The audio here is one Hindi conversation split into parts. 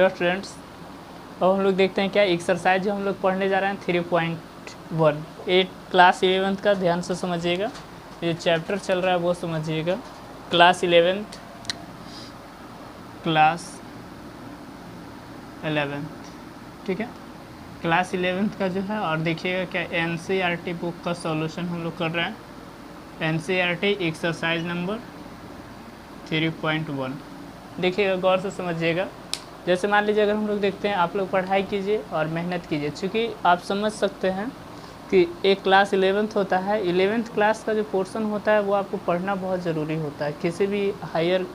हेलो स्टूडेंट्स, अब हम लोग देखते हैं क्या एक्सरसाइज जो हम लोग पढ़ने जा रहे हैं 3.1 8 क्लास 11th का ध्यान से समझिएगा। ये चैप्टर चल रहा है वो समझिएगा। क्लास 11 ठीक है, क्लास 11th का जो है। और देखिएगा क्या NCERT बुक का सॉल्यूशन हम लोग कर रहे हैं। NCERT एक्सरसाइज नंबर 3.1 देखिएगा, गौर से समझिएगा। जैसे मान लीजिए अगर हम लोग देखते हैं, आप लोग पढ़ाई कीजिए और मेहनत कीजिए, क्योंकि आप समझ सकते हैं कि एक क्लास 11th होता है। 11th क्लास का जो पोर्शन होता है वो आपको पढ़ना बहुत ज़रूरी होता है। किसी भी हायर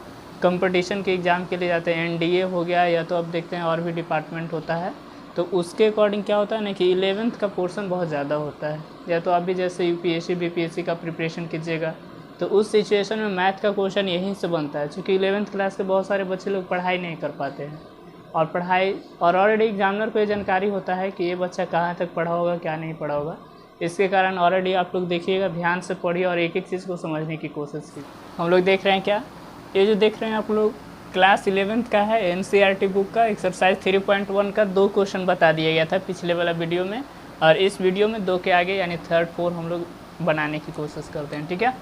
कंपटीशन के एग्ज़ाम के लिए जाते हैं, NDA हो गया या तो अब देखते हैं और भी डिपार्टमेंट होता है, तो उसके अकॉर्डिंग क्या होता है ना कि 11th का पोर्शन बहुत ज़्यादा होता है। या तो आप भी जैसे UPSC BPSC का प्रिपरेशन कीजिएगा तो उस सिचुएशन में मैथ का क्वेश्चन यहीं से बनता है, क्योंकि 11th क्लास के बहुत सारे बच्चे लोग पढ़ाई नहीं कर पाते हैं और ऑलरेडी एग्जामिनर को ये जानकारी होता है कि ये बच्चा कहाँ तक पढ़ा होगा क्या नहीं पढ़ा होगा। इसके कारण ऑलरेडी आप लोग देखिएगा, ध्यान से पढ़िए और एक एक चीज़ को समझने की कोशिश कीजिए। हम लोग देख रहे हैं क्या, ये जो देख रहे हैं आप लोग क्लास 11th का है, NCERT बुक का एक्सरसाइज 3.1 का 2 क्वेश्चन बता दिया गया था पिछले वाला वीडियो में, और इस वीडियो में 2 के आगे यानी 3rd 4 हम लोग बनाने की कोशिश करते हैं। ठीक है,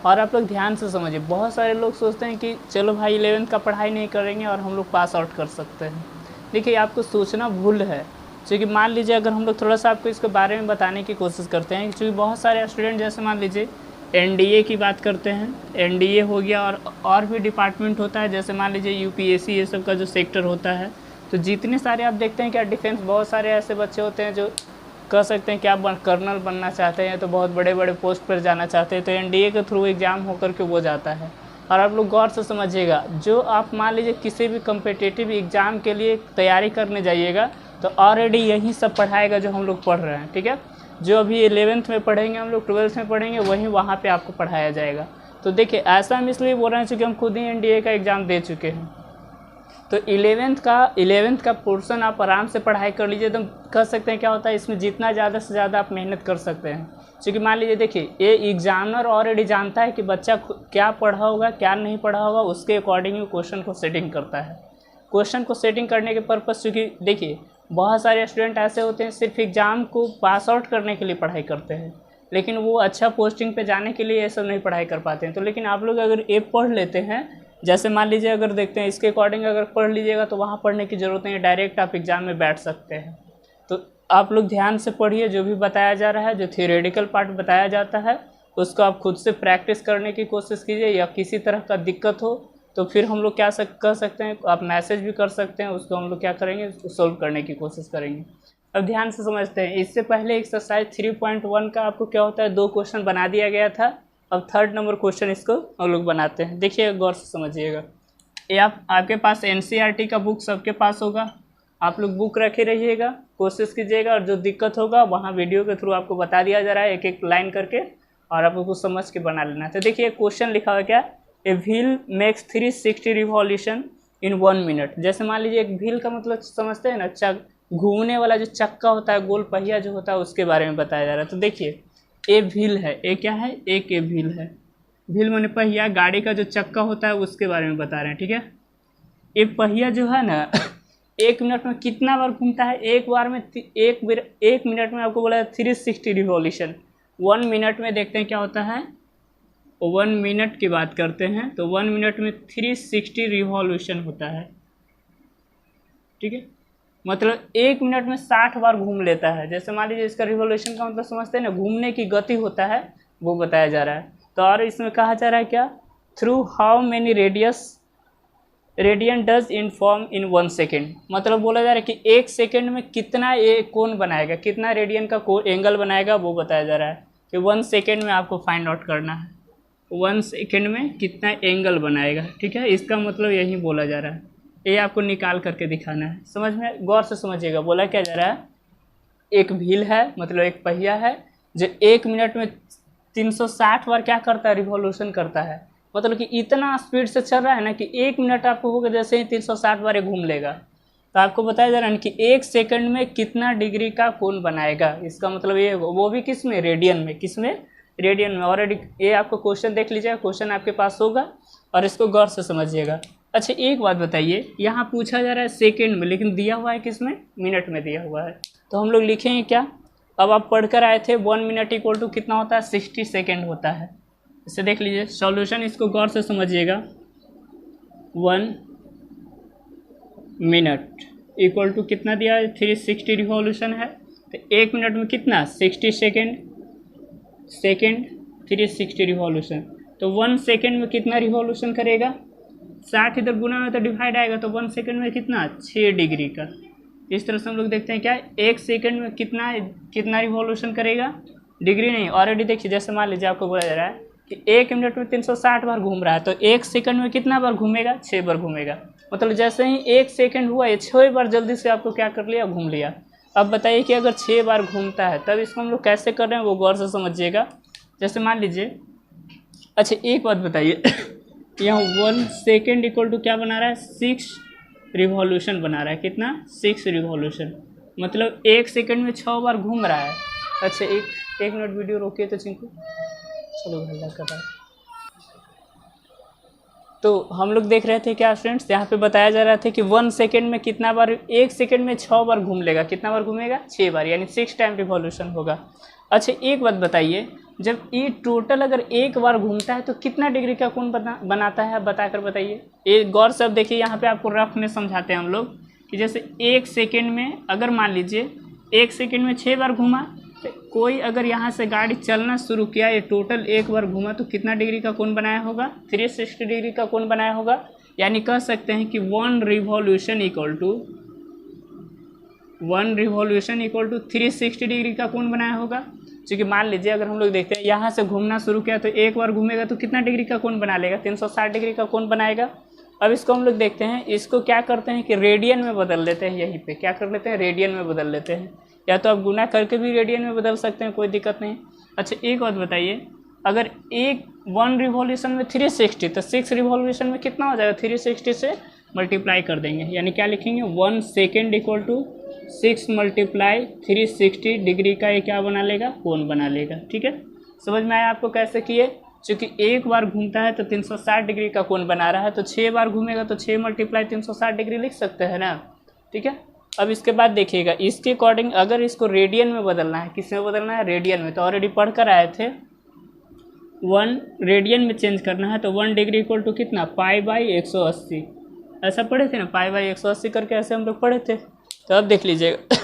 और आप लोग ध्यान से समझिए। बहुत सारे लोग सोचते हैं कि चलो भाई 11th का पढ़ाई नहीं करेंगे और हम लोग पास आउट कर सकते हैं। देखिए, आपको सोचना भूल है, क्योंकि मान लीजिए अगर हम लोग थोड़ा सा आपको इसके बारे में बताने की कोशिश करते हैं, क्योंकि बहुत सारे स्टूडेंट जैसे मान लीजिए NDA की बात करते हैं, NDA हो गया और भी डिपार्टमेंट होता है, जैसे मान लीजिए UPSC ये सब का जो सेक्टर होता है, तो जितने सारे आप देखते हैं क्या डिफेंस, बहुत सारे ऐसे बच्चे होते हैं जो कह सकते हैं कि आप कर्नल बनना चाहते हैं तो बहुत बड़े बड़े पोस्ट पर जाना चाहते हैं, तो NDA के थ्रू एग्ज़ाम होकर के वो जाता है। और आप लोग गौर से समझिएगा, जो आप मान लीजिए किसी भी कम्पिटिटिव एग्ज़ाम के लिए तैयारी करने जाइएगा तो ऑलरेडी यही सब पढ़ाएगा जो हम लोग पढ़ रहे हैं। ठीक है, जो अभी 11th में पढ़ेंगे हम लोग, 12th में पढ़ेंगे, वहीं वहाँ पे आपको पढ़ाया जाएगा। तो देखिए, ऐसा हम इसलिए बोल रहे हैं क्योंकि हम खुद ही NDA का एग्ज़ाम दे चुके हैं। तो 11th का पोर्शन आप आराम से पढ़ाई कर लीजिए, तो कह सकते हैं क्या होता है इसमें, जितना ज़्यादा से ज़्यादा आप मेहनत कर सकते हैं। क्योंकि मान लीजिए देखिए, ये एग्जामिनर ऑलरेडी जानता है कि बच्चा क्या पढ़ा होगा क्या नहीं पढ़ा होगा, उसके अकॉर्डिंग ही क्वेश्चन को सेटिंग करता है। क्वेश्चन को सेटिंग करने के पर्पज़, क्योंकि देखिए बहुत सारे स्टूडेंट ऐसे होते हैं सिर्फ एग्ज़ाम को पास आउट करने के लिए पढ़ाई करते हैं, लेकिन वो अच्छा पोस्टिंग पे जाने के लिए ये सब नहीं पढ़ाई कर पाते हैं। तो लेकिन आप लोग अगर ये पढ़ लेते हैं, जैसे मान लीजिए अगर देखते हैं इसके अकॉर्डिंग अगर पढ़ लीजिएगा तो वहाँ पढ़ने की ज़रूरत नहीं है, डायरेक्ट आप एग्ज़ाम में बैठ सकते हैं। तो आप लोग ध्यान से पढ़िए, जो भी बताया जा रहा है, जो थियोरेटिकल पार्ट बताया जाता है उसको आप खुद से प्रैक्टिस करने की कोशिश कीजिए। या किसी तरह का दिक्कत हो तो फिर हम लोग क्या कर सकते हैं, आप मैसेज भी कर सकते हैं, उसको हम लोग क्या करेंगे, उसको सोल्व करने की कोशिश करेंगे। अब ध्यान से समझते हैं, इससे पहले एक्सरसाइज 3.1 का आपको क्या होता है, 2 क्वेश्चन बना दिया गया था। अब 3rd नंबर क्वेश्चन इसको हम लोग बनाते हैं। देखिए, गौर से समझिएगा। ये आपके पास NCERT का बुक सबके पास होगा, आप लोग बुक रखे रहिएगा, कोशिश कीजिएगा, और जो दिक्कत होगा वहाँ वीडियो के थ्रू आपको बता दिया जा रहा है एक एक लाइन करके, और आपको कुछ समझ के बना लेना है। तो देखिए क्वेश्चन लिखा हुआ क्या, a wheel makes 360 revolution in 1 minute. जैसे मान लीजिए एक व्हील का मतलब समझते हैं ना, घूमने वाला जो चक्का होता है, गोल पहिया जो होता है, उसके बारे में बताया जा रहा है। तो देखिए, ए व्हील है, ए क्या है, एक ए व्हील है, व्हील माने पहिया, गाड़ी का जो चक्का होता है उसके बारे में बता रहे हैं। ठीक है, ये पहिया जो है ना 1 मिनट में कितना बार घूमता है, एक बार में 1 मिनट में आपको बोला है 360 रिवॉल्यूशन। 1 मिनट में देखते हैं क्या होता है, 1 मिनट की बात करते हैं तो 1 मिनट में 360 रिवॉल्यूशन होता है। ठीक है, मतलब 1 मिनट में 60 बार घूम लेता है। जैसे मान लीजिए इसका रिवॉल्यूशन का मतलब समझते हैं ना, घूमने की गति होता है, वो बताया जा रहा है। तो और इसमें कहा जा रहा है क्या, through how many radian does inform in 1 second. मतलब बोला जा रहा है कि 1 सेकेंड में कितना ये कोण बनाएगा, कितना रेडियन का एंगल बनाएगा, वो बताया जा रहा है कि 1 सेकेंड में आपको फाइंड आउट करना है, 1 सेकेंड में कितना एंगल बनाएगा। ठीक है, इसका मतलब यही बोला जा रहा है, ये आपको निकाल करके दिखाना है। समझ में, गौर से समझिएगा। बोला क्या जा रहा है, एक व्हील है, मतलब एक पहिया है, जो 1 मिनट में 360 बार क्या करता है, रिवॉल्यूशन करता है। मतलब कि इतना स्पीड से चल रहा है ना कि 1 मिनट आपको होगा जैसे ही 360 बार ये घूम लेगा। तो आपको बताया जा रहा है कि 1 सेकंड में कितना डिग्री का कोण बनाएगा। इसका मतलब ये, वो भी किस में, रेडियन में। किस में, रेडियन में। ऑलरेडी ये आपको क्वेश्चन देख लीजिएगा, क्वेश्चन आपके पास होगा और इसको गौर से समझिएगा। अच्छा एक बात बताइए, यहाँ पूछा जा रहा है सेकंड में, लेकिन दिया हुआ है किसमें, मिनट में दिया हुआ है। तो हम लोग लिखेंगे क्या, अब आप पढ़कर आए थे 1 मिनट इक्वल टू कितना होता है, 60 सेकेंड होता है। इसे देख लीजिए सॉल्यूशन, इसको गौर से समझिएगा। 1 मिनट इक्वल टू कितना दिया है, 360 रिवॉल्यूशन है। तो 1 मिनट में कितना, 60 सेकेंड 360 रिवॉल्यूशन। तो 1 सेकेंड में कितना रिवॉल्यूशन करेगा, 60 इधर गुना में तो डिवाइड आएगा, तो 1 सेकेंड में कितना, 6 डिग्री का। इस तरह से हम लोग देखते हैं क्या, 1 सेकेंड में कितना रिवॉल्यूशन करेगा, डिग्री नहीं, ऑलरेडी देखिए जैसे मान लीजिए आपको बोला जा रहा है कि 1 मिनट में 360 बार घूम रहा है, तो 1 सेकंड में कितना बार घूमेगा, 6 बार घूमेगा। मतलब जैसे ही 1 सेकंड हुआ, ये 6 बार जल्दी से आपको क्या कर लिया, घूम लिया। अब बताइए कि अगर 6 बार घूमता है तब इसको हम लोग कैसे कर रहे हैं, वो गौर से समझिएगा। जैसे मान लीजिए, अच्छा एक बात बताइए यहाँ 1 सेकेंड इक्वल टू क्या बना रहा है, 6 रिवॉल्यूशन बना रहा है। कितना, 6 रिवॉल्यूशन, मतलब 1 सेकंड में 6 बार घूम रहा है। अच्छा एक मिनट वीडियो रोकिए तो चिंकू, चलो हल्ला कर रहा है। तो हम लोग देख रहे थे क्या स्टूडेंट्स, यहाँ पे बताया जा रहा था कि 1 सेकेंड में कितना बार, 1 सेकेंड में 6 बार घूम लेगा। कितना बार घूमेगा, 6 बार, यानी 6 टाइम रिवॉल्यूशन होगा। अच्छा एक बात बताइए, जब ये टोटल अगर एक बार घूमता है तो कितना डिग्री का कोण बनाता है, बताकर बताइए। एक गौर से अब देखिए, यहाँ पे आपको रफ में समझाते हैं हम लोग कि जैसे 1 सेकेंड में अगर मान लीजिए 1 सेकेंड में 6 बार घूमा, तो कोई अगर यहाँ से गाड़ी चलना शुरू किया, ये टोटल एक बार घूमा, तो कितना डिग्री का कोण बनाया होगा, 360 डिग्री का कोण बनाया होगा। यानी कह सकते हैं कि 1 रिवॉल्यूशन इक्वल टू 360 डिग्री का कोण बनाया होगा। क्योंकि मान लीजिए अगर हम लोग देखते हैं यहाँ से घूमना शुरू किया, तो एक बार घूमेगा तो कितना डिग्री का कोण बना लेगा, 360 डिग्री का कोण बनाएगा। अब इसको हम लोग देखते हैं, इसको क्या करते हैं कि रेडियन में बदल लेते हैं। यहीं पे क्या कर लेते हैं, रेडियन में बदल लेते हैं, या तो आप गुना करके भी रेडियन में बदल सकते हैं, कोई दिक्कत नहीं। अच्छा एक बात बताइए, अगर 1 रिवॉल्यूशन में 360, तो 6 रिवॉल्यूशन में कितना हो जाएगा, 360 से मल्टीप्लाई कर देंगे, यानी क्या लिखेंगे, 1 second equal to 6 multiply 360 degree का ये क्या बना लेगा, कोण बना लेगा। ठीक है, समझ में आया आपको कैसे किए। चूँकि एक बार घूमता है तो 360 डिग्री का कोण बना रहा है, तो 6 बार घूमेगा तो 6 मल्टीप्लाई 360 डिग्री लिख सकते हैं ना। ठीक है, अब इसके बाद देखिएगा, इसके अकॉर्डिंग अगर इसको रेडियन में बदलना है, किस में बदलना है, रेडियन में। तो ऑलरेडी पढ़ कर आए थे, 1 रेडियन में चेंज करना है, तो 1 डिग्री इक्वल टू कितना, π/180। ऐसा पढ़े थे ना, π/180 करके ऐसे हम लोग पढ़े थे। तो अब देख लीजिएगा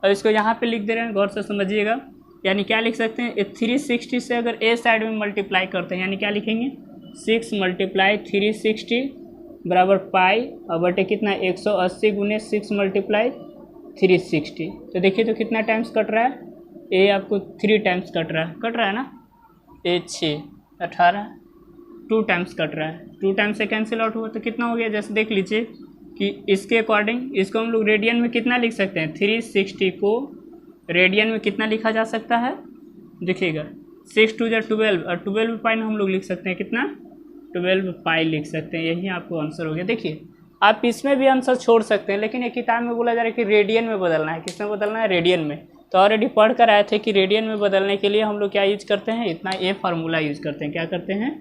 अब इसको यहाँ पे लिख दे रहे हैं, गौर से समझिएगा। यानी क्या लिख सकते हैं, 360 से अगर ए साइड में मल्टीप्लाई करते हैं, यानी क्या लिखेंगे, 6 मल्टीप्लाई 360 बराबर पाई, और बटे कितना, 180 गुने 6 मल्टीप्लाई 360। तो देखिए तो कितना टाइम्स कट रहा है, ए आपको 3 टाइम्स कट रहा है ना, ए 6 18, 2 टाइम्स कट रहा है, 2 टाइम्स से कैंसिल आउट हुआ तो कितना हो गया। जैसे देख लीजिए कि इसके अकॉर्डिंग इसको हम लोग रेडियन में कितना लिख सकते हैं, 360 को रेडियन में कितना लिखा जा सकता है, देखिएगा 6 2 12, और 12 पाई में हम लोग लिख सकते हैं कितना, 12 पाई लिख सकते हैं। यही आपको आंसर हो गया। देखिए आप इसमें भी आंसर छोड़ सकते हैं, लेकिन एक किताब में बोला जा रहा है कि रेडियन में बदलना है। किस में बदलना है, रेडियन में। तो ऑलरेडी पढ़ कर आए थे कि रेडियन में बदलने के लिए हम लोग क्या यूज करते हैं, इतना ए फार्मूला यूज करते हैं। क्या करते हैं,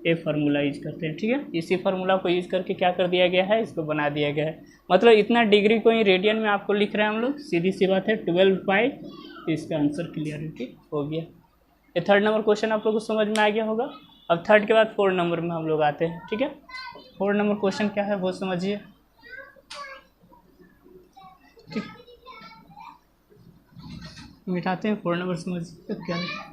ए फार्मूला यूज करते हैं। ठीक है, इसी फार्मूला को यूज करके क्या कर दिया गया है, इसको बना दिया गया है। मतलब इतना डिग्री को ही रेडियन में आपको लिख रहे हैं हम लोग, सीधी सी बात है, 12 पाई। इसका आंसर क्लियरिटी हो गया। ये 3rd नंबर क्वेश्चन आप लोग को समझ में आ गया होगा। अब 3rd के बाद 4 नंबर में हम लोग आते हैं। ठीक है, 4 नंबर क्वेश्चन क्या है वो समझिए। ठीक, मिटाते हैं 4 नंबर, समझिए क्या है।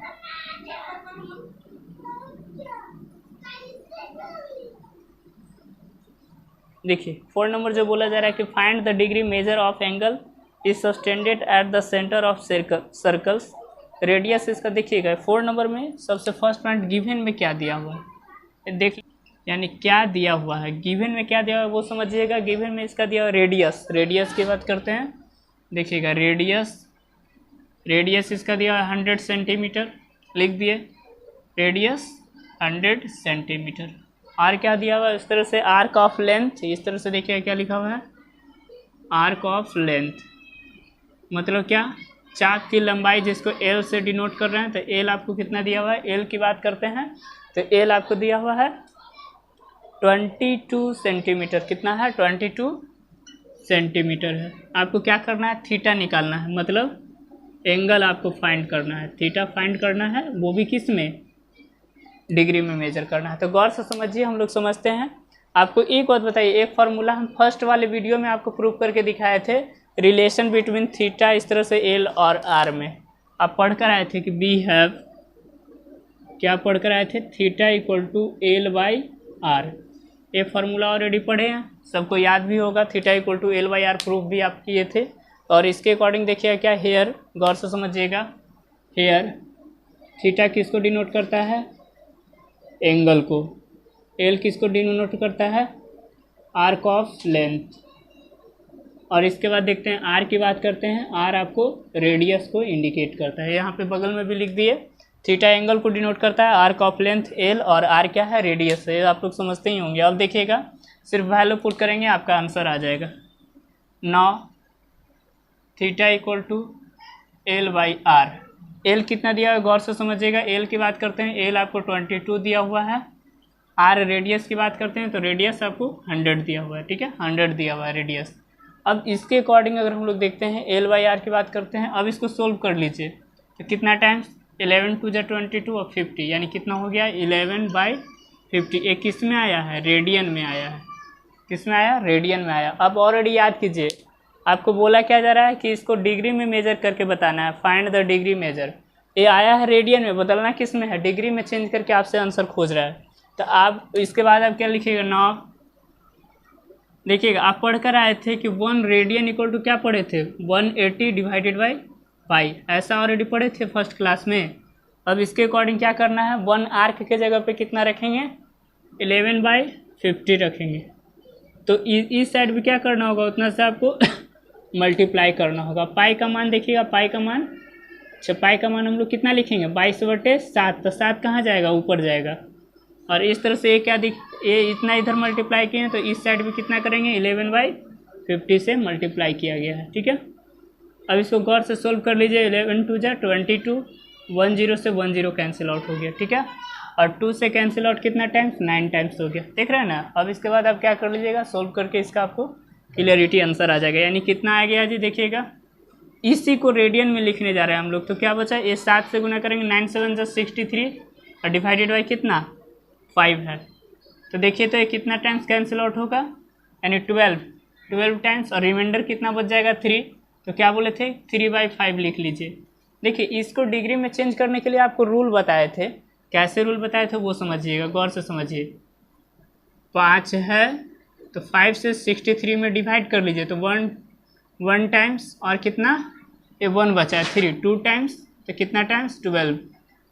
देखिए 4 नंबर जो बोला जा रहा है कि find the degree measure of angle is sustained at the centre of circles radius. इसका देखिएगा 4 नंबर में सबसे फर्स्ट पॉइंट गिवन में क्या दिया हुआ है, देख यानी क्या दिया हुआ है, गिवन में क्या दिया हुआ है वो समझिएगा। गिवन में इसका दिया हुआ रेडियस, रेडियस की बात करते हैं। देखिएगा रेडियस इसका दिया हुआ 100 सेंटीमीटर, लिख दिए रेडियस 100 सेंटीमीटर। आर क्या दिया हुआ है, इस तरह से आर्क ऑफ लेंथ, इस तरह से देखिए क्या लिखा हुआ है, आर्क ऑफ लेंथ मतलब क्या, चाक की लंबाई जिसको एल से डिनोट कर रहे हैं। तो एल आपको कितना दिया हुआ है, एल की बात करते हैं तो एल आपको दिया हुआ है 22 सेंटीमीटर, कितना है 22 सेंटीमीटर है। आपको क्या करना है, थीटा निकालना है, मतलब एंगल आपको फाइंड करना है, थीटा फाइंड करना है, वो भी किस में, डिग्री में मेजर करना है। तो गौर से समझिए, हम लोग समझते हैं। आपको एक बात बताइए, एक फार्मूला हम फर्स्ट वाले वीडियो में आपको प्रूव करके दिखाए थे, रिलेशन बिटवीन थीटा इस तरह से एल और आर में। आप पढ़ कर आए थे कि वी हैव, क्या पढ़ कर आए थे, theta equal to L by R. ये फार्मूला ऑलरेडी पढ़े हैं, सबको याद भी होगा। Theta equal to L by R proof भी आप किए थे। और इसके अकॉर्डिंग देखिए क्या, हेयर, गौर से समझिएगा, हेयर थीटा किसको डिनोट करता है, एंगल को। एल किसको डिनोट करता है, आर्क ऑफ लेंथ। और इसके बाद देखते हैं आर की बात करते हैं, आर आपको रेडियस को इंडिकेट करता है। यहाँ पे बगल में भी लिख दिए, थीटा एंगल को डिनोट करता है, आर्क ऑफ लेंथ एल, और आर क्या है, रेडियस है। आप लोग समझते ही होंगे। अब देखिएगा, सिर्फ वैल्यू पुट करेंगे, आपका आंसर आ जाएगा। Now theta equal to L by R. L कितना दिया हुआ है, गौर से समझिएगा। एल की बात करते हैं, एल आपको 22 दिया हुआ है। आर रेडियस की बात करते हैं तो रेडियस आपको 100 दिया हुआ है, ठीक है, 100 दिया हुआ है रेडियस। अब इसके अकॉर्डिंग अगर हम लोग देखते हैं, एल बाई आर की बात करते हैं। अब इसको सोल्व कर लीजिए, तो कितना टाइम्स, 11 2 जा 22 और 50, यानी कितना हो गया, 11/50। एक किस में आया है, रेडियन में आया है। किस में आया, रेडियन में आया। अब ऑलरेडी याद कीजिए, आपको बोला क्या जा रहा है कि इसको डिग्री में मेजर करके बताना है, फाइंड द डिग्री मेजर। ये आया है रेडियन में, बदलना किस में है, डिग्री में चेंज करके आपसे आंसर खोज रहा है। तो आप इसके बाद आप क्या लिखिएगा, 9। देखिएगा, आप पढ़ कर आए थे कि 1 रेडियन इक्वल टू क्या पढ़े थे, 180 डिवाइडेड बाई पाई। ऐसा ऑलरेडी पढ़े थे फर्स्ट क्लास में। अब इसके अकॉर्डिंग क्या करना है, 1 आर्क के जगह पे कितना रखेंगे, 11/50 रखेंगे। तो इस साइड भी क्या करना होगा, उतना से आपको मल्टीप्लाई करना होगा। पाई का मान देखिएगा, पाई का मान, अच्छा पाई का मान हम लोग कितना लिखेंगे, 22/7। तो 7 कहाँ जाएगा, ऊपर जाएगा। और इस तरह से ये क्या ये इतना इधर मल्टीप्लाई किए हैं, तो इस साइड भी कितना करेंगे, 11/50 से मल्टीप्लाई किया गया है, ठीक है। अब इसको गौर से सोल्व कर लीजिए, 11 2 जा 22, 10 से 10 कैंसिल आउट हो गया, ठीक है। और 2 से कैंसिल आउट कितना टाइम्स, 9 टाइम्स हो गया, देख रहे हैं ना। अब इसके बाद आप क्या कर लीजिएगा, सोल्व करके इसका आपको क्लियरिटी आंसर आ जाएगा। यानी कितना आ गया जी, देखिएगा, इसी को रेडियन में लिखने जा रहे हैं हम लोग। तो क्या बचा, ये 7 से गुना करेंगे, 9 7 जा 63, और डिवाइडेड बाई कितना, 5 है। तो देखिए, तो ये कितना टाइम्स कैंसिल आउट होगा, यानी 12 टाइम्स, और रिमाइंडर कितना बच जाएगा, 3। तो क्या बोले थे, 3/5 लिख लीजिए। देखिए, इसको डिग्री में चेंज करने के लिए आपको रूल बताए थे, कैसे रूल बताए थे वो समझिएगा, गौर से समझिए। 5 है तो 5 से 63 में डिवाइड कर लीजिए, तो 1 टाइम्स, और कितना, ये 1 बचा है, 3 2 टाइम्स, तो कितना टाइम्स, 12,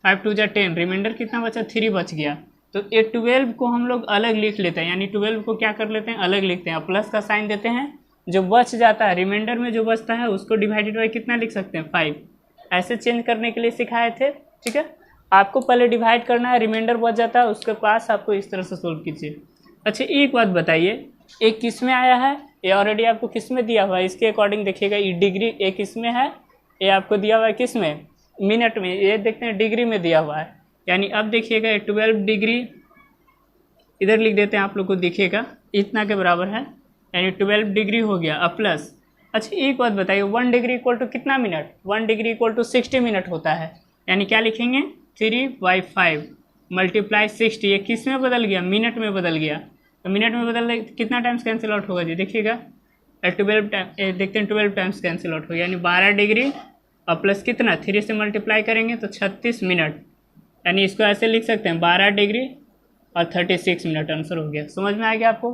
5 2 जा 10, रिमाइंडर कितना बचा, 3 बच गया। तो ये 12 को हम लोग अलग लिख लेते हैं, यानी 12 को क्या कर लेते हैं, अलग लिखते हैं, प्लस का साइन देते हैं। जो बच जाता है, रिमाइंडर में जो बचता है, उसको डिवाइडेड बाई कितना लिख सकते हैं, 5। ऐसे चेंज करने के लिए सिखाए थे, ठीक है। आपको पहले डिवाइड करना है, रिमाइंडर बच जाता है, उसके पास आपको इस तरह से सोल्व कीजिए। अच्छा, एक बात बताइए, एक किस में आया है, ये ऑलरेडी आपको किस में दिया हुआ है, इसके अकॉर्डिंग देखिएगा, ये डिग्री एक किस में है, ये आपको दिया हुआ है किस में, मिनट में। ये देखते हैं डिग्री में दिया हुआ है, यानी अब देखिएगा 12 डिग्री, इधर लिख देते हैं, आप लोग को दिखेगा इतना के बराबर है, यानी 12 डिग्री हो गया। अब प्लस, अच्छा एक बात बताइए, 1 डिग्री इक्वल टू कितना minute, 1 degree equal to 60 minute होता है। यानी क्या लिखेंगे, 3/5 मल्टीप्लाई 60। ये किस में बदल गया, मिनट में बदल गया। तो मिनट में बदल कितना टाइम्स कैंसिल आउट होगा जी, देखिएगा 12 टाइम, देखते हैं 12 टाइम्स कैंसिल आउट होगा, यानी 12 डिग्री और प्लस कितना, 3 से मल्टीप्लाई करेंगे तो 36 मिनट। यानी इसको ऐसे लिख सकते हैं, 12 डिग्री और 36 मिनट, आंसर हो गया। समझ में आ गया आपको।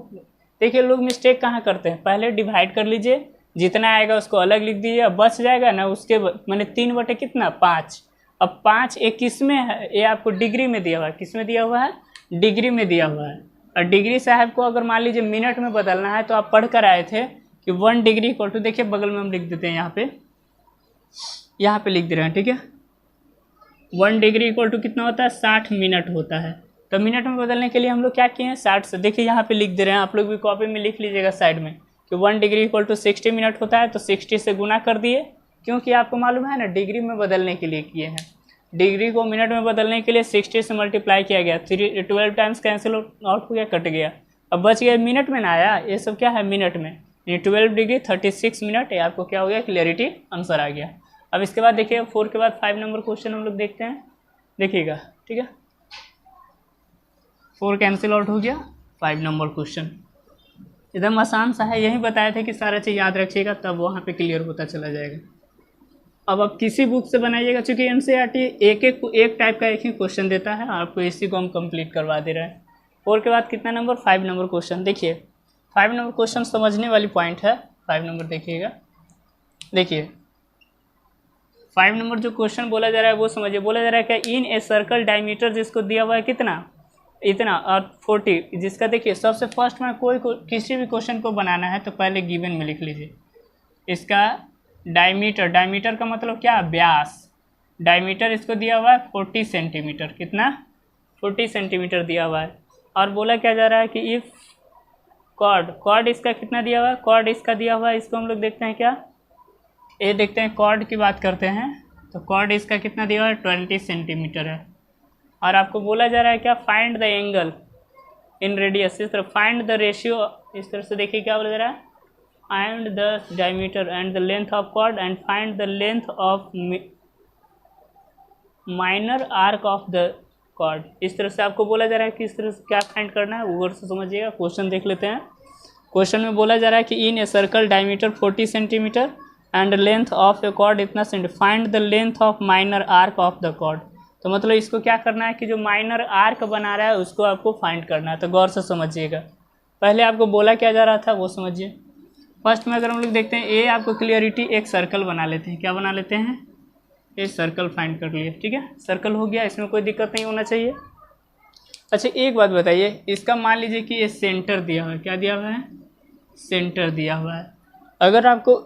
देखिए, लोग मिस्टेक कहाँ करते हैं, पहले डिवाइड कर लीजिए, जितना आएगा उसको अलग लिख दीजिए, अब बच जाएगा ना, उसके मैंने 3 बटे कितना, 5। अब 5 एक किस में है, ये आपको डिग्री में दिया हुआ है, किस में दिया हुआ है, डिग्री में दिया हुआ है। और डिग्री साहब को अगर मान लीजिए मिनट में बदलना है, तो आप पढ़ कर आए थे कि 1 डिग्री इक्वल टू, देखिए बगल में हम लिख देते हैं, यहाँ पे लिख दे रहे हैं, ठीक है। 1 डिग्री इक्वल टू कितना होता है, 60 मिनट होता है। तो मिनट में बदलने के लिए हम लोग क्या किए हैं, 60 से, देखिए यहाँ पे लिख दे रहे हैं, आप लोग भी कॉपी में लिख लीजिएगा साइड में, कि 1 डिग्री इक्वल टू 60 मिनट होता है। तो 60 से गुना कर दिए, क्योंकि आपको मालूम है ना, डिग्री में बदलने के लिए किए हैं। डिग्री को मिनट में बदलने के लिए 60 से मल्टीप्लाई किया गया, 12 टाइम्स कैंसिल आउट हो गया, कट गया। अब बच गया मिनट में ना आया, ये सब क्या है मिनट में, ये 12 डिग्री 36 मिनट, ये आपको क्या हो गया क्लियरिटी आंसर आ गया। अब इसके बाद देखिए 4 के बाद 5 नंबर क्वेश्चन हम लोग देखते हैं, देखिएगा ठीक है। 4 कैंसिल आउट हो गया, 5 नंबर क्वेश्चन एकदम आसान सा है, यही बताया था कि सारा चीज़ याद रखिएगा तब वहाँ पे क्लियर होता चला जाएगा। अब आप किसी बुक से बनाइएगा, चूँकि एनसीईआरटी एक टाइप का एक ही क्वेश्चन देता है, आपको इसी को हम कंप्लीट करवा दे रहे हैं। 4 के बाद कितना नंबर 5 नंबर क्वेश्चन, देखिए 5 नंबर क्वेश्चन समझने वाली पॉइंट है। 5 नंबर देखिएगा, देखिए 5 नंबर जो क्वेश्चन बोला जा रहा है वो समझिए। बोला जा रहा है कि इन ए सर्कल डायमीटर जिसको दिया हुआ है कितना, इतना, और 40 जिसका देखिए सबसे फर्स्ट में किसी भी क्वेश्चन को बनाना है तो पहले गिवन में लिख लीजिए इसका डायमीटर। डायमीटर का मतलब क्या, व्यास। डायमीटर इसको दिया हुआ है 40 सेंटीमीटर, कितना 40 सेंटीमीटर दिया हुआ है। और बोला क्या जा रहा है कि इफ़ कॉर्ड इसका कितना दिया हुआ है, कॉर्ड इसका दिया हुआ है, इसको हम लोग देखते हैं क्या, ये देखते हैं कॉर्ड की बात करते हैं तो कॉर्ड इसका कितना दिया हुआ है 20 सेंटीमीटर है। और आपको बोला जा रहा है क्या, find the angle in radius, इस तरह फाइंड द रेशियो, इस तरह से देखिए क्या बोला जा रहा है, find the diameter and the length of chord and find the length of minor arc of the chord. इस तरह से आपको बोला जा रहा है कि इस तरह से क्या फाइंड करना है, वो से समझिएगा। क्वेश्चन देख लेते हैं। क्वेश्चन में बोला जा रहा है कि in a circle diameter 40 centimetre and length of a chord इतना centimetre, find the length of minor arc of the chord. तो मतलब इसको क्या करना है कि जो माइनर आर्क बना रहा है उसको आपको फाइंड करना है, तो गौर से समझिएगा। पहले आपको बोला क्या जा रहा था वो समझिए। फर्स्ट में अगर हम लोग देखते हैं ए, आपको क्लियरिटी एक सर्कल बना लेते हैं, क्या बना लेते हैं, ये सर्कल फाइंड कर लिए, ठीक है, सर्कल हो गया, इसमें कोई दिक्कत नहीं होना चाहिए। अच्छा एक बात बताइए, इसका मान लीजिए कि ये सेंटर दिया हुआ है, क्या दिया हुआ है, सेंटर दिया हुआ है। अगर आपको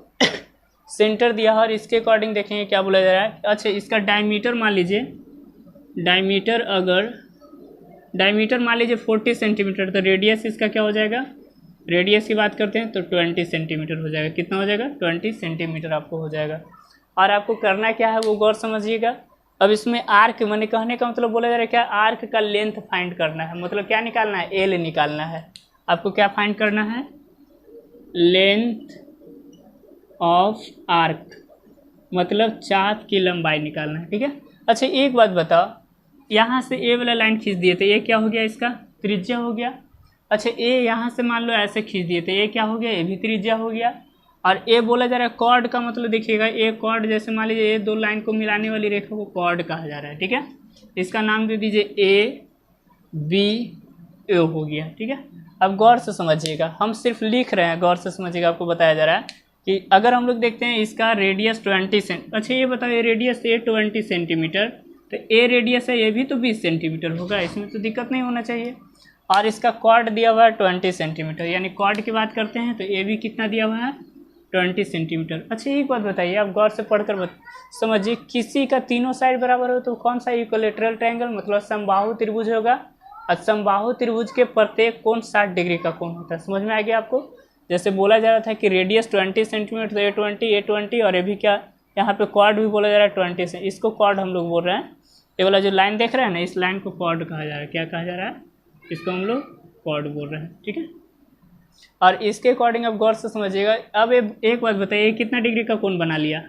सेंटर दिया हुआ और इसके अकॉर्डिंग देखेंगे क्या बोला जा रहा है, अच्छा इसका डायमीटर मान लीजिए, डायमीटर अगर डायमीटर मान लीजिए 40 सेंटीमीटर, तो रेडियस इसका क्या हो जाएगा, रेडियस की बात करते हैं तो 20 सेंटीमीटर हो जाएगा, कितना हो जाएगा 20 सेंटीमीटर आपको हो जाएगा। और आपको करना क्या है वो गौर समझिएगा। अब इसमें आर्क, मैंने कहने का मतलब बोला जा रहा है क्या, आर्क का लेंथ फाइंड करना है, मतलब क्या निकालना है, एल निकालना है। आपको क्या फाइंड करना है, लेंथ ऑफ आर्क, मतलब चाप की लंबाई निकालना है, ठीक है। अच्छा एक बात बताओ, यहाँ से ए वाला लाइन खींच दिए थे, ये क्या हो गया, इसका त्रिज्या हो गया। अच्छा ए यहाँ से मान लो ऐसे खींच दिए थे, ये क्या हो गया, ये भी त्रिज्या हो गया। और ए बोला जा रहा है कॉर्ड का मतलब देखिएगा, ए कॉर्ड जैसे मान लीजिए ये दो लाइन को मिलाने वाली रेखा को कॉर्ड कहा जा रहा है, ठीक है। इसका नाम दे दीजिए ए बी ए हो गया, ठीक है। अब गौर से समझिएगा, हम सिर्फ लिख रहे हैं, गौर से समझिएगा। आपको बताया जा रहा है कि अगर हम लोग देखते हैं इसका रेडियस 20 सेंट, अच्छा ये बताओ ये रेडियस है 20 सेंटीमीटर, तो ए रेडियस है, ये भी तो 20 सेंटीमीटर होगा, इसमें तो दिक्कत नहीं होना चाहिए। और इसका कॉर्ड दिया हुआ है 20 सेंटीमीटर, यानी कॉर्ड की बात करते हैं तो ए भी कितना दिया हुआ है 20 सेंटीमीटर। अच्छा एक बात बताइए, आप गौर से पढ़कर समझिए, किसी का तीनों साइड बराबर हो तो कौन सा इक्विलेटरल ट्रायंगल, मतलब समबाहु त्रिभुज होगा। और समबाहु त्रिभुज के प्रत्येक कोण 60 डिग्री का कोण होता है, समझ में आ गया आपको। जैसे बोला जा रहा था कि रेडियस 20 सेंटीमीटर, तो A20 और ये भी क्या, यहाँ पे कॉर्ड भी बोला जा रहा है 20 से, इसको कॉर्ड हम लोग बोल रहे हैं। ये वाला जो लाइन देख रहे हैं ना, इस लाइन को कॉर्ड कहा जा रहा है, क्या कहा जा रहा है, इसको हम लोग कॉर्ड बोल रहे हैं, ठीक है। और इसके अकॉर्डिंग आप गौर से समझिएगा। अब एक बात बताइए, कितना डिग्री का कोण बना लिया।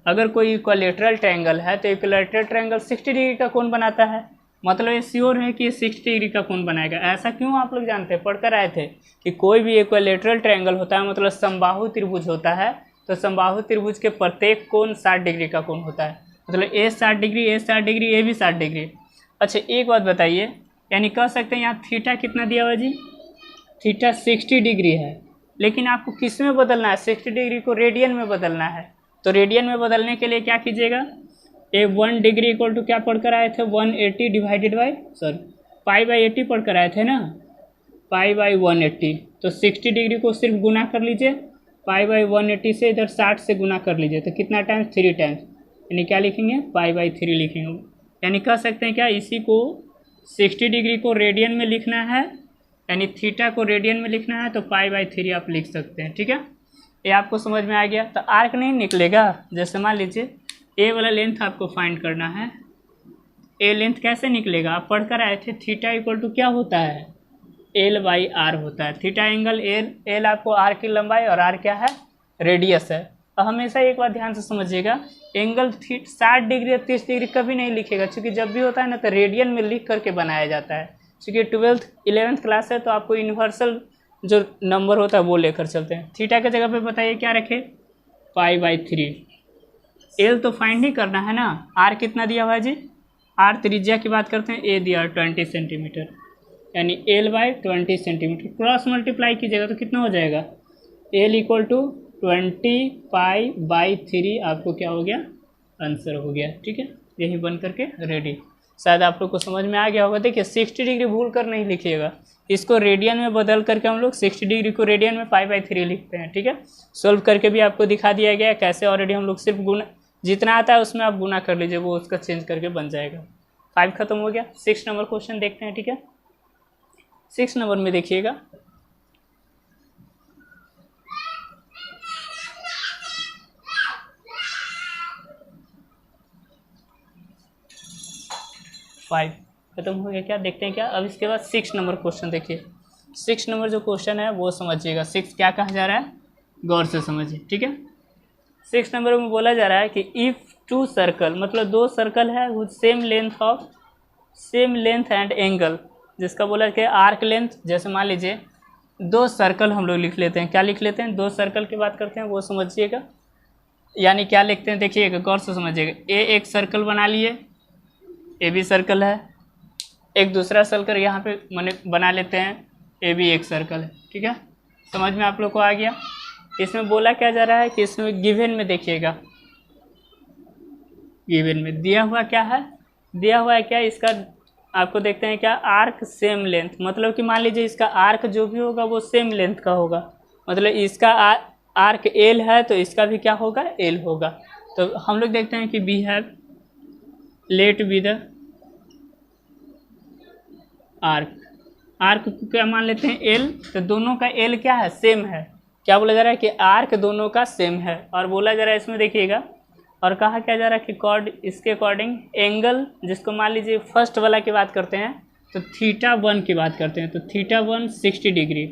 अगर कोई इक्विलेटरल ट्रायंगल है तो इक्विलेटरल ट्रायंगल 60 डिग्री का कोण बनाता है, मतलब ये श्योर है कि ये 60 डिग्री का कोण बनाएगा। ऐसा क्यों, आप लोग जानते हैं, पढ़कर आए थे कि कोई भी इक्विलेटरल ट्रायंगल होता है, मतलब समबाहु त्रिभुज होता है, तो समबाहु त्रिभुज के प्रत्येक कोण 60 डिग्री का कोण होता है, मतलब ए 60 डिग्री, ए 60 डिग्री, ए भी 60 डिग्री। अच्छा एक बात बताइए, यानी कह सकते हैं यहाँ थीटा कितना दिया हुआ जी, थीटा 60 डिग्री है, लेकिन आपको किस में बदलना है, 60 डिग्री को रेडियन में बदलना है। तो रेडियन में बदलने के लिए क्या कीजिएगा, ए 1 डिग्री इक्वल टू क्या पढ़कर आए थे, 180 डिवाइडेड बाई पाई बाई 80 पढ़कर आए थे ना, पाई बाई 180। तो 60 डिग्री को सिर्फ गुना कर लीजिए, पाई बाई 180 से इधर 60 से गुना कर लीजिए, तो कितना टाइम्स, 3 टाइम्स, यानी क्या लिखेंगे, पाई बाई 3 लिखेंगे। यानी कह सकते हैं क्या, इसी को 60 डिग्री को रेडियन में लिखना है, यानी थीटा को रेडियन में लिखना है, तो पाई बाई 3 आप लिख सकते हैं, ठीक है। ये आपको समझ में आ गया। तो आर्क नहीं निकलेगा, जैसे मान लीजिए ए वाला लेंथ आपको फाइंड करना है, ए लेंथ कैसे निकलेगा, आप पढ़कर आए थे, थीटा इक्वल टू क्या होता है, L/R होता है। थीटा एंगल एल आपको आर की लंबाई और आर क्या है, रेडियस है। और हमेशा एक बात ध्यान से समझिएगा, एंगल 60 डिग्री या 30 डिग्री कभी नहीं लिखेगा, क्योंकि जब भी होता है ना तो रेडियन में लिख करके बनाया जाता है। क्योंकि 12th 11th क्लास है तो आपको यूनिवर्सल जो नंबर होता है वो लेकर चलते हैं। थीटा के जगह पे बताइए क्या रखे, π/3। एल तो फाइंड ही करना है ना, आर कितना दिया हुआ है जी, आर त्रिज्या की बात करते हैं, ए दिया 20 सेंटीमीटर, यानी L/20 सेंटीमीटर। क्रॉस मल्टीप्लाई कीजिएगा तो कितना हो जाएगा, L = 20π/3 आपको क्या हो गया, आंसर हो गया। ठीक है, यही बन करके रेडी। शायद आप लोग को समझ में आ गया होगा। देखिए 60 डिग्री भूल कर नहीं लिखिएगा, इसको रेडियन में बदल करके हम लोग 60 डिग्री को रेडियन में π/3 लिखते हैं। ठीक है, सॉल्व करके भी आपको दिखा दिया गया कैसे। ऑलरेडी हम लोग सिर्फ गुना जितना आता है उसमें आप गुना कर लीजिए, वो उसका चेंज करके बन जाएगा। 5 खत्म हो गया। 6 नंबर क्वेश्चन देखते हैं। ठीक है, 6 नंबर में देखिएगा, फाइव खत्म हो गया क्या, देखते हैं क्या। अब इसके बाद 6 नंबर क्वेश्चन देखिए। 6 नंबर जो क्वेश्चन है वो समझिएगा। 6 क्या कहा जा रहा है, गौर से समझिए। ठीक है, 6 नंबर में बोला जा रहा है कि इफ़ 2 सर्कल, मतलब 2 सर्कल है with same length and angle, जिसका बोला कि आर्क लेंथ, जैसे मान लीजिए 2 सर्कल हम लोग लिख लेते हैं। क्या लिख लेते हैं, 2 सर्कल की बात करते हैं, वो समझिएगा। यानी क्या लिखते हैं देखिएगा, गौर से समझिएगा। ए एक सर्कल बना लिए, ए भी सर्कल है, एक दूसरा सर्कल यहाँ पे मैंने बना लेते हैं, ए भी एक सर्कल है। ठीक है, समझ में आप लोग को आ गया। इसमें बोला क्या जा रहा है कि इसमें गिवन में देखिएगा, गिवन में दिया हुआ क्या है, दिया हुआ है क्या, इसका आपको देखते हैं क्या, आर्क सेम लेंथ, मतलब कि मान लीजिए इसका आर्क जो भी होगा वो सेम लेंथ का होगा। मतलब इसका आर्क एल है तो इसका भी क्या होगा, एल होगा। तो हम लोग देखते हैं कि we have let be the arc को क्या मान लेते हैं, एल। तो दोनों का एल क्या है, सेम है। क्या बोला जा रहा है कि आर्क दोनों का सेम है। और बोला जा रहा है इसमें देखिएगा, और कहा क्या जा रहा है कि इसके अकॉर्डिंग एंगल, जिसको मान लीजिए फर्स्ट वाला की बात करते हैं तो θ1 की बात करते हैं, तो θ1 60 डिग्री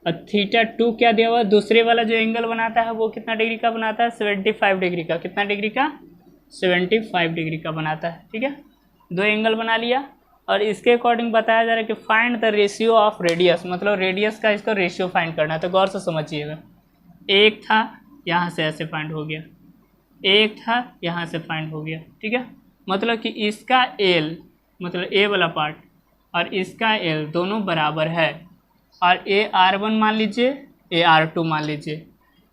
और θ2 क्या दिया हुआ है, दूसरे वाला जो एंगल बनाता है वो कितना डिग्री का बनाता है, 75 डिग्री का। कितना डिग्री का, 75 डिग्री का बनाता है। ठीक है, 2 एंगल बना लिया। और इसके अकॉर्डिंग बताया जा रहा है कि find the ratio of radius, मतलब रेडियस का इसको रेशियो फाइंड करना है। तो गौर से समझिएगा, एक था यहाँ से ऐसे फाइंड हो गया, एक था यहाँ से फाइंड हो गया। ठीक है, मतलब कि इसका एल, मतलब ए वाला पार्ट और इसका एल दोनों बराबर है। और ए R1 मान लीजिए, ए R2 मान लीजिए,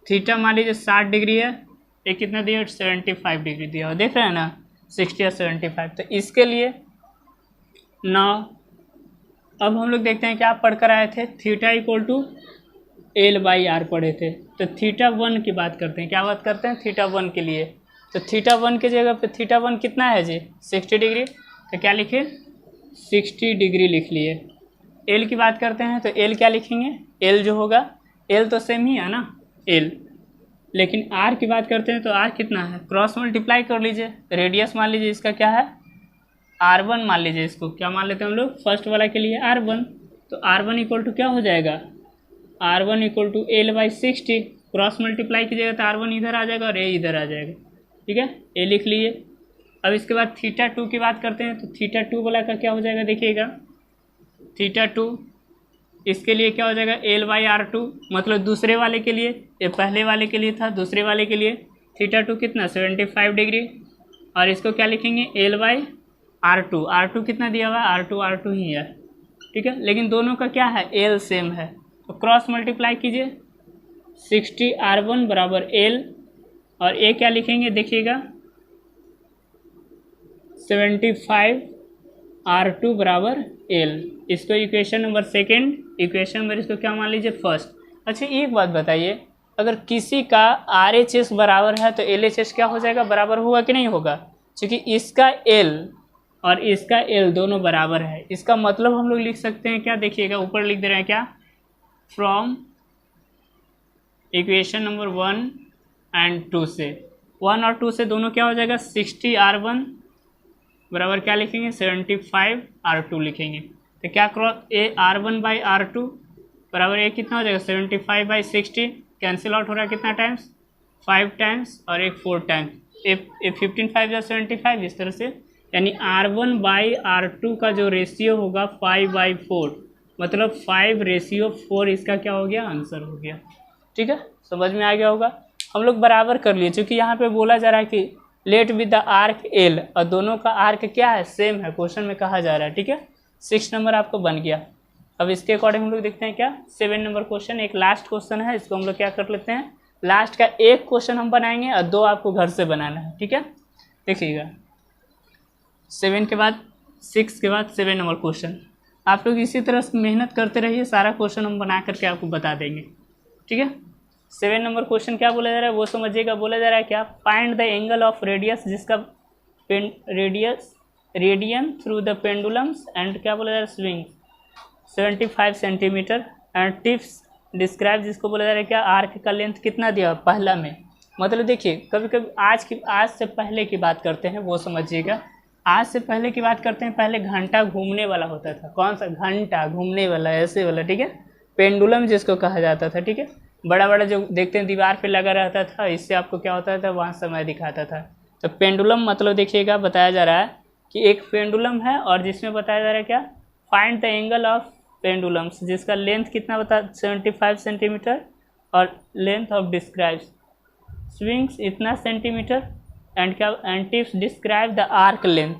थीटा मान लीजिए 60 डिग्री है, ये कितना दिया, 75 डिग्री दिया हो, देख रहे हैं ना, 60 या 75। तो इसके लिए ना अब हम लोग देखते हैं क्या पढ़ कर आए थे, θ = L/R पढ़े थे। तो θ1 की बात करते हैं, क्या बात करते हैं, θ1 के लिए। तो θ1 की जगह पे θ1 कितना है जी, 60 डिग्री। तो क्या लिखे, 60 डिग्री लिख लिए। एल की बात करते हैं तो एल क्या लिखेंगे, एल जो होगा, एल तो सेम ही है ना, एल। लेकिन आर की बात करते हैं तो आर कितना है, क्रॉस मल्टीप्लाई कर लीजिए। रेडियस मान लीजिए इसका क्या है, R1 मान लीजिए, इसको क्या मान लेते हैं हम लोग, फर्स्ट वाला के लिए R1। तो R1 = क्या हो जाएगा, R1 = L/60। क्रॉस मल्टीप्लाई कीजिएगा तो R1 इधर आ जाएगा और ए इधर आ जाएगा। ठीक है, ए लिख लिए। अब इसके बाद θ2 की बात करते हैं तो θ2 वाला का क्या हो जाएगा, देखिएगा θ2 इसके लिए क्या हो जाएगा, L/R2, मतलब दूसरे वाले के लिए, ये पहले वाले के लिए था, दूसरे वाले के लिए θ2 कितना, 75 डिग्री। और इसको क्या लिखेंगे, L/R2। R2 कितना दिया हुआ है, R2 ही है। ठीक है, लेकिन दोनों का क्या है, एल सेम है। तो क्रॉस मल्टीप्लाई कीजिए, 60 R1 = L और ए क्या लिखेंगे, देखिएगा 75 R2 = L। इसको इक्वेशन नंबर 2, इक्वेशन नंबर इसको क्या मान लीजिए, फर्स्ट। अच्छा एक बात बताइए, अगर किसी का RHS बराबर है तो LHS क्या हो जाएगा, बराबर होगा कि नहीं होगा। क्योंकि इसका L और इसका L दोनों बराबर है। इसका मतलब हम लोग लिख सकते हैं क्या, देखिएगा ऊपर लिख दे रहे हैं क्या, फ्रॉम इक्वेशन नंबर 1 और 2 से, 1 और 2 से दोनों क्या हो जाएगा, 60 R1 बराबर क्या लिखेंगे, 75 R2 लिखेंगे। तो क्या क्रॉस ए R1/R2 बराबर ए कितना हो जाएगा 75/60, कैंसिल आउट हो रहा है कितना टाइम्स 5 टाइम्स और एक 4 टाइम्स, ए 15 5 या 75 इस तरह से, यानी R1/R2 का जो रेशियो होगा 5/4, मतलब 5:4 इसका क्या हो गया आंसर हो गया। ठीक है, समझ में आ गया होगा। हम लोग बराबर कर लिए, चूँकि यहाँ पे बोला जा रहा है कि let with the arc L, और दोनों का आर्क क्या है सेम है, क्वेश्चन में कहा जा रहा है। ठीक है, 6 नंबर आपको बन गया। अब इसके अकॉर्डिंग हम लोग देखते हैं क्या 7 नंबर क्वेश्चन, एक लास्ट क्वेश्चन है, इसको हम लोग क्या कर लेते हैं, लास्ट का एक क्वेश्चन हम बनाएंगे और 2 आपको घर से बनाना है। ठीक है, देखिएगा 7 के बाद 6 के बाद 7 नंबर क्वेश्चन, आप लोग इसी तरह से मेहनत करते रहिए, सारा क्वेश्चन हम बना करके आपको बता देंगे। ठीक है, 7 नंबर क्वेश्चन क्या बोला जा रहा है वो समझिएगा। बोला जा रहा है क्या, find the angle of radius, जिसका radian through the pendulums and क्या बोला जा रहा है swing 75 centimetre, and tips describe, जिसको बोला जा रहा है क्या आर्क का लेंथ कितना दिया पहला में। मतलब देखिए कभी कभी आज से पहले की बात करते हैं वो समझिएगा। आज से पहले की बात करते हैं, पहले घंटा घूमने वाला होता था, कौन सा घंटा घूमने वाला ऐसे वाला। ठीक है, पेंडुलम जिसको कहा जाता था। ठीक है, बड़ा बड़ा जो देखते हैं दीवार पे लगा रहता था, इससे आपको क्या होता था वहाँ समय दिखाता था। तो पेंडुलम मतलब देखिएगा बताया जा रहा है कि एक पेंडुलम है और जिसमें बताया जा रहा है क्या find the angle of pendulums, जिसका लेंथ कितना बता 75 सेंटीमीटर और लेंथ ऑफ डिस्क्राइब्स स्विंग्स इतना सेंटीमीटर, एंड क्या and tips describe the arc length.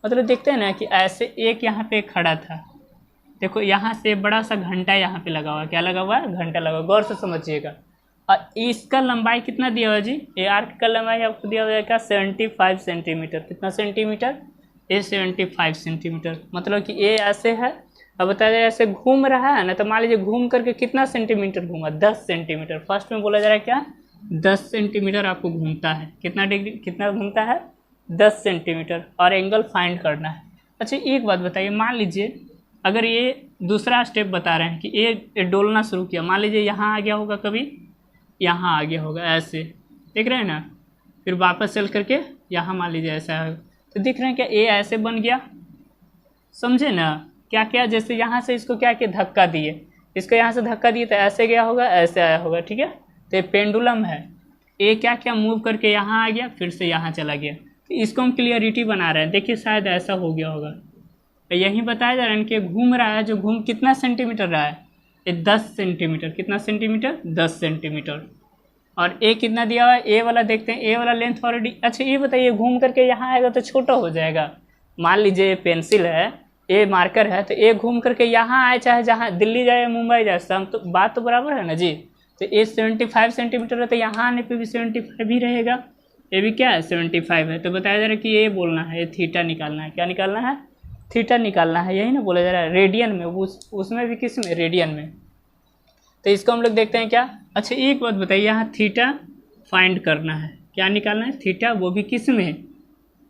मतलब देखते हैं ना कि ऐसे एक यहाँ पे खड़ा था, देखो यहाँ से बड़ा सा घंटा यहाँ पे लगा हुआ है, क्या लगा हुआ है घंटा लगा हुआ, गौर से समझिएगा। और इसका लंबाई कितना दिया हुआ जी, ये आर्क का लंबाई आपको दिया हुआ है क्या 75 सेंटीमीटर, कितना सेंटीमीटर ये 75 सेंटीमीटर। मतलब कि ये ऐसे है, अब बताया जाए ऐसे घूम रहा है ना, तो मान लीजिए घूम करके कितना सेंटीमीटर घूमा 10 सेंटीमीटर। फर्स्ट में बोला जा रहा है क्या 10 सेंटीमीटर आपको घूमता है, कितना डिग्री कितना घूमता है 10 सेंटीमीटर, और एंगल फाइंड करना है। अच्छा एक बात बताइए, मान लीजिए अगर ये दूसरा स्टेप बता रहे हैं कि ये डोलना शुरू किया, मान लीजिए यहाँ आ गया होगा, कभी यहाँ आ गया होगा ऐसे, देख रहे हैं ना, फिर वापस चल करके यहाँ मान लीजिए ऐसा है, तो दिख रहे हैं क्या ये ऐसे बन गया, समझे ना क्या क्या, जैसे यहाँ से इसको क्या किया धक्का दिए, इसको यहाँ से धक्का दिए तो ऐसे गया होगा ऐसे आया होगा। ठीक है, तो ये पेंडुलम है, ये क्या क्या मूव करके यहाँ आ गया फिर से यहाँ चला गया, तो इसको हम क्लियरिटी बना रहे हैं। देखिए शायद ऐसा हो गया होगा, तो यही बताया जा रहा है कि घूम रहा है, जो घूम कितना सेंटीमीटर रहा है ये 10 सेंटीमीटर, कितना सेंटीमीटर 10 सेंटीमीटर, और ए कितना दिया हुआ है ए वाला देखते हैं, ए वाला लेंथ ऑलरेडी। अच्छा ये बताइए घूम करके यहाँ आएगा तो छोटा हो जाएगा, मान लीजिए पेंसिल है ए मार्कर है, तो ए घूम करके यहाँ आए चाहे जहाँ दिल्ली जाए मुंबई जाए, हम तो बात तो बराबर है ना जी। तो ए 75 सेंटीमीटर है तो यहाँ आने पे भी 75 ही रहेगा, ये भी क्या है 75 है। तो बताया जा रहा है कि ये बोलना है, ये थीटा निकालना है, क्या निकालना है थीटा निकालना है, यही ना बोला जा रहा है रेडियन में, उसमें भी किस में रेडियन में। तो इसको हम लोग देखते हैं क्या। अच्छा एक बात बताइए, यहाँ थीटा फाइंड करना है, क्या निकालना है थीटा, वो भी किस में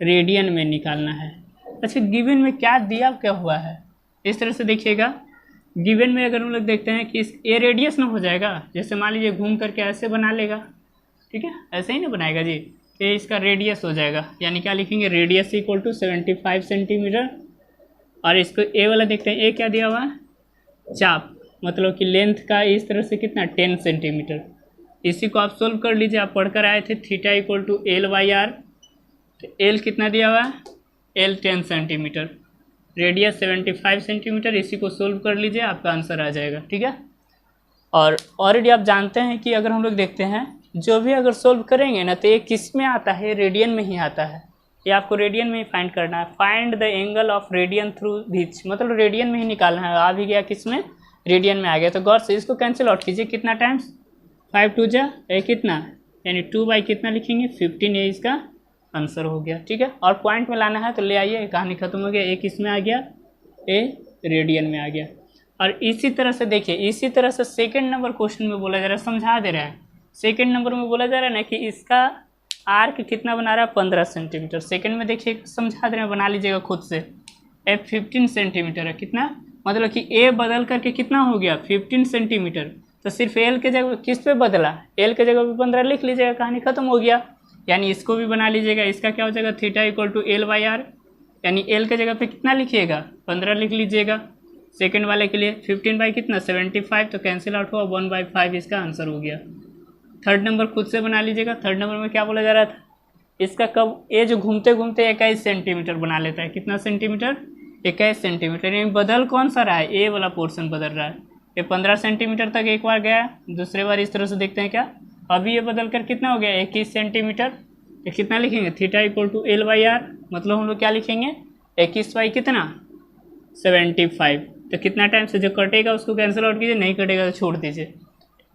रेडियन में निकालना है। अच्छा गिवन में क्या दिया क्या हुआ है, इस तरह से देखिएगा। गिवन में अगर हम लोग देखते हैं कि ए रेडियस में हो जाएगा, जैसे मान लीजिए घूम करके ऐसे बना लेगा, ठीक है ऐसे ही ना बनाएगा जी, तो इसका रेडियस हो जाएगा, यानी क्या लिखेंगे रेडियस इक्वल टू 75 सेंटीमीटर। और इसको ए वाला देखते हैं, ए क्या दिया हुआ है चाप, मतलब कि लेंथ का इस तरह से कितना 10 सेंटीमीटर। इसी को आप सोल्व कर लीजिए, आप पढ़कर आए थे थीटा इक्वल टू L/R, तो एल कितना दिया हुआ है एल 10 सेंटीमीटर, रेडियस 75 सेंटीमीटर, इसी को सोल्व कर लीजिए आपका आंसर आ जाएगा। ठीक है, और ऑलरेडी आप जानते हैं कि अगर हम लोग देखते हैं जो भी अगर सोल्व करेंगे ना तो ये किस में आता है रेडियन में ही आता है, ये आपको रेडियन में ही फाइंड करना है। Find the angle of radian through which, मतलब रेडियन में ही निकालना है, आ भी गया किस में रेडियन में आ गया। तो गौर से इसको कैंसिल आउट कीजिए, कितना टाइम्स 5 2 जा कितना, यानी 2 बाई कितना लिखेंगे 15, ये इसका आंसर हो गया। ठीक है, और पॉइंट में लाना है तो ले आइए, कहानी खत्म हो गया, एक इसमें आ गया ए रेडियन में आ गया। और इसी तरह से देखिए, इसी तरह से सेकंड नंबर क्वेश्चन में बोला जा रहा है, समझा दे रहा है, सेकंड नंबर में बोला जा रहा है ना कि इसका आर्क कितना बना रहा है 15 सेंटीमीटर। सेकंड में देखिए समझा दे रहे हैं, बना लीजिएगा खुद से, एफ 15 सेंटीमीटर है, कितना मतलब कि ए बदल करके कितना हो गया 15 सेंटीमीटर, तो सिर्फ एल के जगह किस पे बदला, एल के जगह पे 15 लिख लीजिएगा, कहानी खत्म हो गया। यानी इसको भी बना लीजिएगा, इसका क्या हो जाएगा थीटा इक्वल टू L/R, यानी एल के जगह पे कितना लिखिएगा 15 लिख लीजिएगा। सेकंड वाले के लिए 15 बाई कितना 75, तो कैंसिल आउट हुआ, 1/5 इसका आंसर हो गया। थर्ड नंबर खुद से बना लीजिएगा। थर्ड नंबर में क्या बोला जा रहा था, इसका कब ये जो घूमते घूमते 21 सेंटीमीटर बना लेता है, कितना सेंटीमीटर 21 सेंटीमीटर, यानी बदल कौन सा रहा है, ए वाला पोर्शन बदल रहा है। ये 15 सेंटीमीटर तक एक बार गया, दूसरे बार इस तरह से देखते हैं क्या, अभी ये बदल कर कितना हो गया 21 सेंटीमीटर। ये कितना लिखेंगे, थीटा इक्वल टू L/R, मतलब हम लोग क्या लिखेंगे 21 बाई कितना 75। तो कितना टाइम से जो कटेगा उसको कैंसिल आउट कीजिए, नहीं कटेगा तो छोड़ दीजिए।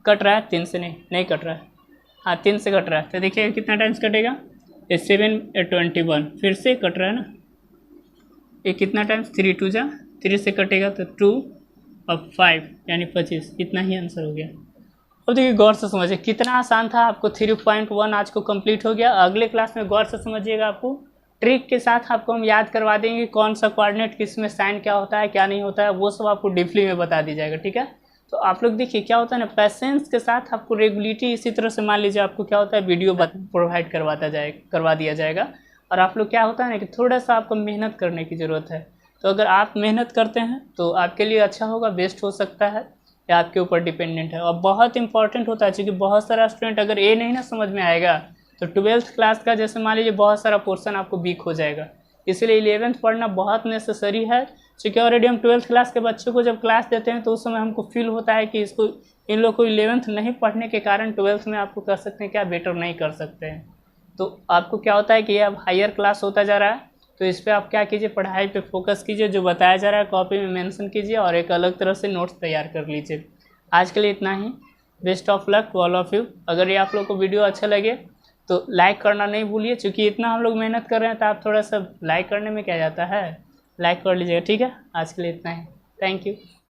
कट रहा है 3 से, नहीं कट रहा है, हाँ 3 से कट रहा है, तो देखिए कितना टाइम्स कटेगा, ये 7 21, फिर से कट रहा है ना, ये कितना टाइम्स 3 2 जा 3 से कटेगा तो 2 और 5 यानी 25, इतना ही आंसर हो गया। अब देखिए गौर से समझिए कितना आसान था, आपको 3.1 आज को कंप्लीट हो गया। अगले क्लास में गौर से समझिएगा, आपको ट्रिक के साथ आपको हम याद करवा देंगे कौन सा कोऑर्डिनेट किस में साइन क्या होता है क्या नहीं होता है, वो सब आपको डीपली में बता दी जाएगा, ठीक है। तो आप लोग देखिए क्या होता है ना, पेशेंस के साथ आपको रेगुलरिटी इसी तरह से मान लीजिए आपको क्या होता है वीडियो प्रोवाइड करवा दिया जाएगा, और आप लोग क्या होता है ना कि थोड़ा सा आपको मेहनत करने की ज़रूरत है। तो अगर आप मेहनत करते हैं तो आपके लिए अच्छा होगा, बेस्ट हो सकता है, या आपके ऊपर डिपेंडेंट है। और बहुत इंपॉर्टेंट होता है, क्योंकि बहुत सारा स्टूडेंट अगर ये नहीं ना समझ में आएगा तो 12th क्लास का जैसे मान लीजिए बहुत सारा पोर्शन आपको वीक हो जाएगा। इसलिए 11th पढ़ना बहुत नेसेसरी है, क्योंकि ऑलरेडी हम 12th क्लास के बच्चों को जब क्लास देते हैं तो उस समय हमको फील होता है कि इसको इन लोग को 11th नहीं पढ़ने के कारण 12th में आपको कर सकते हैं क्या, बेटर नहीं कर सकते हैं। तो आपको क्या होता है कि अब हायर क्लास होता जा रहा है, तो इस पर आप क्या कीजिए, पढ़ाई पे फोकस कीजिए, जो बताया जा रहा है कॉपी में मेंशन कीजिए और एक अलग तरह से नोट्स तैयार कर लीजिए। आज के लिए इतना ही, best of luck to all of you. अगर ये आप लोग को वीडियो अच्छा लगे तो लाइक करना नहीं भूलिए, क्योंकि इतना हम लोग मेहनत कर रहे हैं तो आप थोड़ा सा लाइक करने में क्या जाता है, लाइक कर लीजिएगा, ठीक है। आज के लिए इतना ही, थैंक यू।